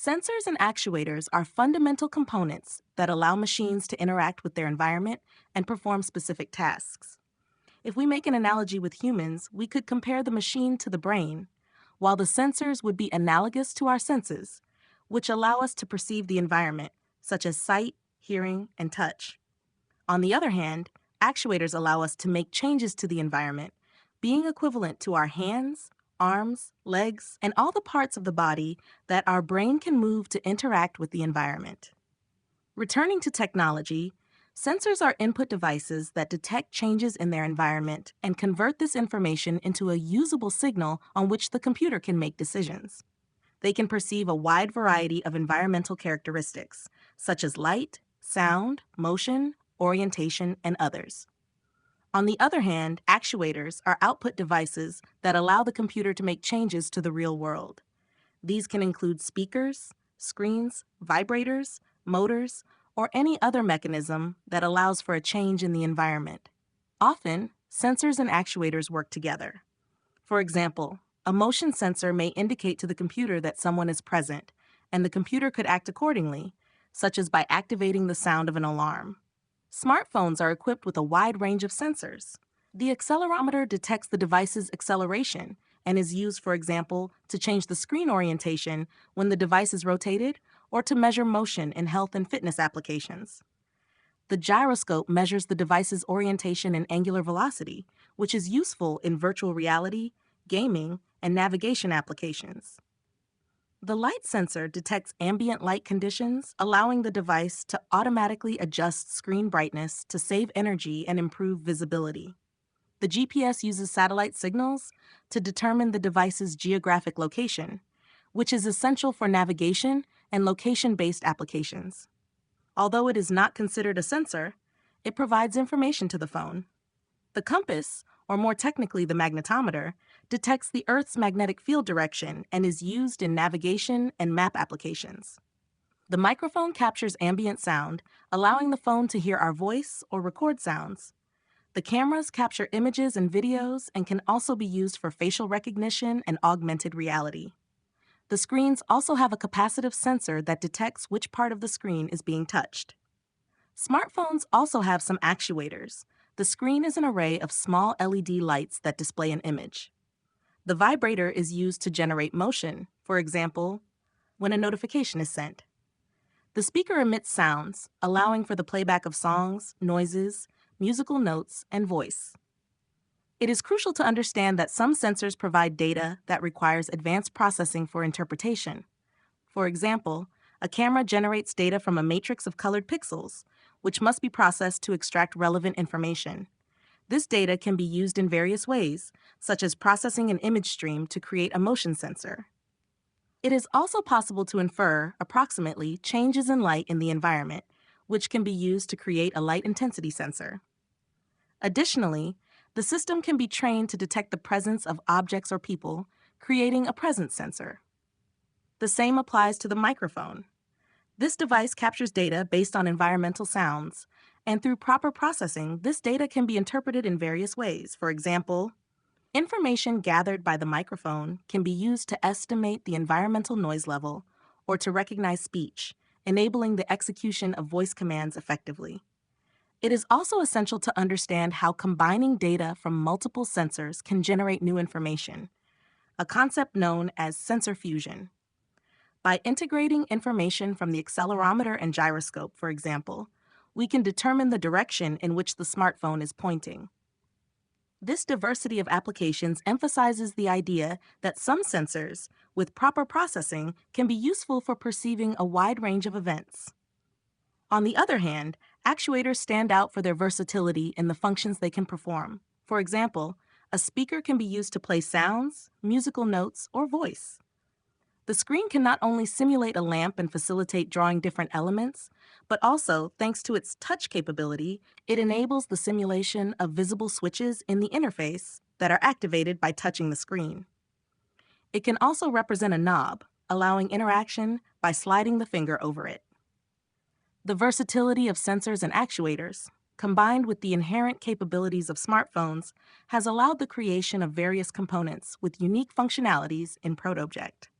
Sensors and actuators are fundamental components that allow machines to interact with their environment and perform specific tasks. If we make an analogy with humans, we could compare the machine to the brain, while the sensors would be analogous to our senses, which allow us to perceive the environment, such as sight, hearing, and touch. On the other hand, actuators allow us to make changes to the environment, being equivalent to our hands, arms, legs, and all the parts of the body that our brain can move to interact with the environment. Returning to technology, sensors are input devices that detect changes in their environment and convert this information into a usable signal on which the computer can make decisions. They can perceive a wide variety of environmental characteristics, such as light, sound, motion, orientation, and others. On the other hand, actuators are output devices that allow the computer to make changes to the real world. These can include speakers, screens, vibrators, motors, or any other mechanism that allows for a change in the environment. Often, sensors and actuators work together. For example, a motion sensor may indicate to the computer that someone is present, and the computer could act accordingly, such as by activating the sound of an alarm. Smartphones are equipped with a wide range of sensors. The accelerometer detects the device's acceleration and is used, for example, to change the screen orientation when the device is rotated or to measure motion in health and fitness applications. The gyroscope measures the device's orientation and angular velocity, which is useful in virtual reality, gaming, and navigation applications. The light sensor detects ambient light conditions, allowing the device to automatically adjust screen brightness to save energy and improve visibility. The GPS uses satellite signals to determine the device's geographic location, which is essential for navigation and location-based applications. Although it is not considered a sensor, it provides information to the phone. The compass, or more technically the magnetometer, detects the Earth's magnetic field direction and is used in navigation and map applications. The microphone captures ambient sound, allowing the phone to hear our voice or record sounds. The cameras capture images and videos and can also be used for facial recognition and augmented reality. The screens also have a capacitive sensor that detects which part of the screen is being touched. Smartphones also have some actuators. The screen is an array of small LED lights that display an image. The vibrator is used to generate motion, for example, when a notification is sent. The speaker emits sounds, allowing for the playback of songs, noises, musical notes, and voice. It is crucial to understand that some sensors provide data that requires advanced processing for interpretation. For example, a camera generates data from a matrix of colored pixels, which must be processed to extract relevant information. This data can be used in various ways, such as processing an image stream to create a motion sensor. It is also possible to infer, approximately, changes in light in the environment, which can be used to create a light intensity sensor. Additionally, the system can be trained to detect the presence of objects or people, creating a presence sensor. The same applies to the microphone. This device captures data based on environmental sounds, and through proper processing, this data can be interpreted in various ways. For example, information gathered by the microphone can be used to estimate the environmental noise level or to recognize speech, enabling the execution of voice commands effectively. It is also essential to understand how combining data from multiple sensors can generate new information, a concept known as sensor fusion. By integrating information from the accelerometer and gyroscope, for example, we can determine the direction in which the smartphone is pointing. This diversity of applications emphasizes the idea that some sensors, with proper processing, can be useful for perceiving a wide range of events. On the other hand, actuators stand out for their versatility in the functions they can perform. For example, a speaker can be used to play sounds, musical notes, or voice. The screen can not only simulate a lamp and facilitate drawing different elements, but also, thanks to its touch capability, it enables the simulation of visible switches in the interface that are activated by touching the screen. It can also represent a knob, allowing interaction by sliding the finger over it. The versatility of sensors and actuators, combined with the inherent capabilities of smartphones, has allowed the creation of various components with unique functionalities in ProtoObject.